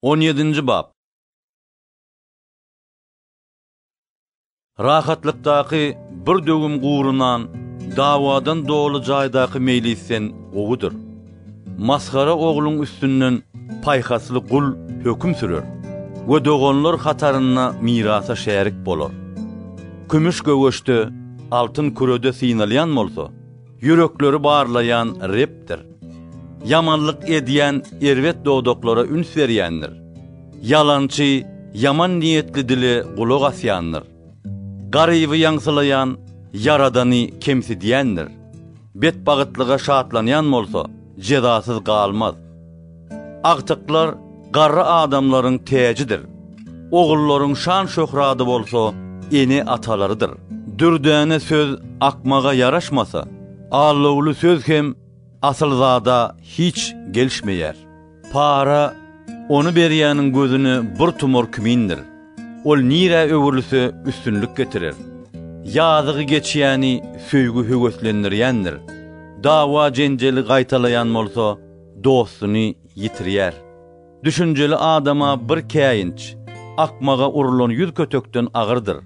17. bab. Rahatlıktaki bir dögüm gurunan, davadan doğulu jaýdaky meýlisen ogudur. Maskara oğlun üstünden payhaslı kul höküm sürür ve dogonlar hataryna mirasa şerik bolor. Kümüş göwüşde, altın kuröde sinalyan bolsa, yürekleri barlayan reptir. Yamanlık ediyen ervet doğdoklara üns berýändir. Yalançy, yaman niyetli dili gulak asýandyr. Garyby ýaňsylayan, yaradany kemsidiýändir. Bet bagıtlyga şatlanýan bolsa, jezasyz galmaz. Agtyklar garry adamlaryň täjidir. Ogullaryň şan şöhrady bolsa, eni atalarydyr. Dürdäne söz akmaga yaraşmasa, allawly söz hem asylzada hiç gelişmeýär. Para onu berýäniň gözüni bir tumor kimindir. Ol nire öwürlüse üstünlük getirir. Ýazygy geçýäni söýgü höweslendirýändir. Dawa jenjeli gaýtalayan bolsa, dostuny ýitirýär. Düşünjeli adama bir käýinç, akmaga urulan ýüz kötökden agyrdyr.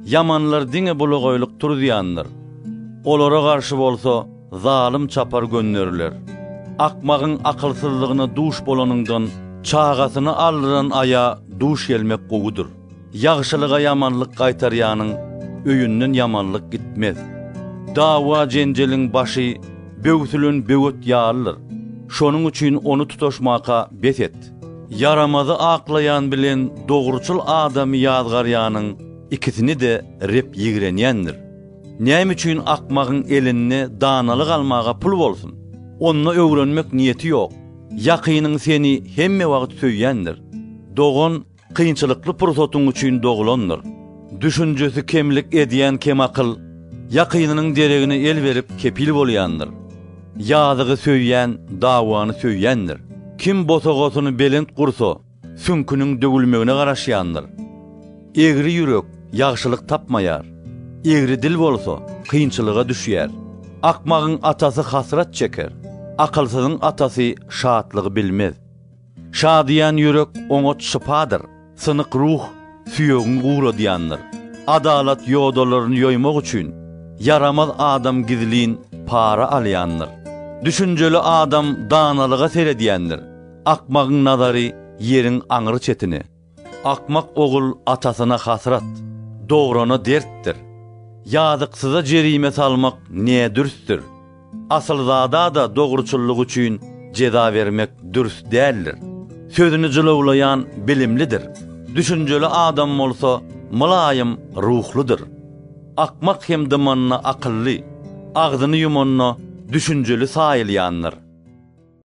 Yamanlar diňe bulagoýlyk turýandyr. Olara garşy bolsa, zalim çapar gönneriler. Akmagın akılsızlığına duş bolanyňdan çağasyny aldyran aya duş gelmek gogudur. Ýagşylyga yamanlyk gaýtarýanyň öýünden yamanlyk gitmez. Dawa jenjeliň başy böwsülün böwet ýalyr. Şonuň üçin onu tutaşmaka beset. Yaramazy aklayan bilen dogruçul adamy ýazgarýanyň ikisini de rep ýigrenýändir. Näme üçin akmagın elini danalyk almaga pul bolsun? Onunla öwrenmek niyeti ýok. Yakynyň seni hemme wagt söýýändir. Dogon kynçylykly pursatyň üçin dogulandyr. Düşünjesi kemlik edýän kemakyl yakynynyň deregine el berip kepil bolýandyr. Ýazygy söýýän dawany söýýändir. Kim bosagosyny belent gursa, sünküniň dögülmegine garaşýandyr. Egri ýürek ýagşylyk tapmaýar. Egri dil bolsa, kynçylyga düşýär. Akmagın atası hasrat çeker. Akılsyzyň atasy şatlygy bilmez. Şadiyan ýürek oňa şypadyr. Synyk ruh süýegiň guradiýandyr. Adalat ýodalaryny ýoýmak üçin yaramaz adam gizlin para alýandyr. Düşünjeli adam danalyga seredýändir. Akmagın nazary ýeriň aňyry çetini. Akmak ogul atasyna hasrat, dograna dertdir. Ýazyksyza jerime salmak ne dürstir. Asylzada da dogruçullyk üçin jeza bermek dürst däldir. Sözüni jylawlayan bilimlidir. Düşünjeli adam bolsa mylaýym ruhludyr. Akmak hem dymanyna akylly, agzyny ýumanna düşünjeli saýylýandyr.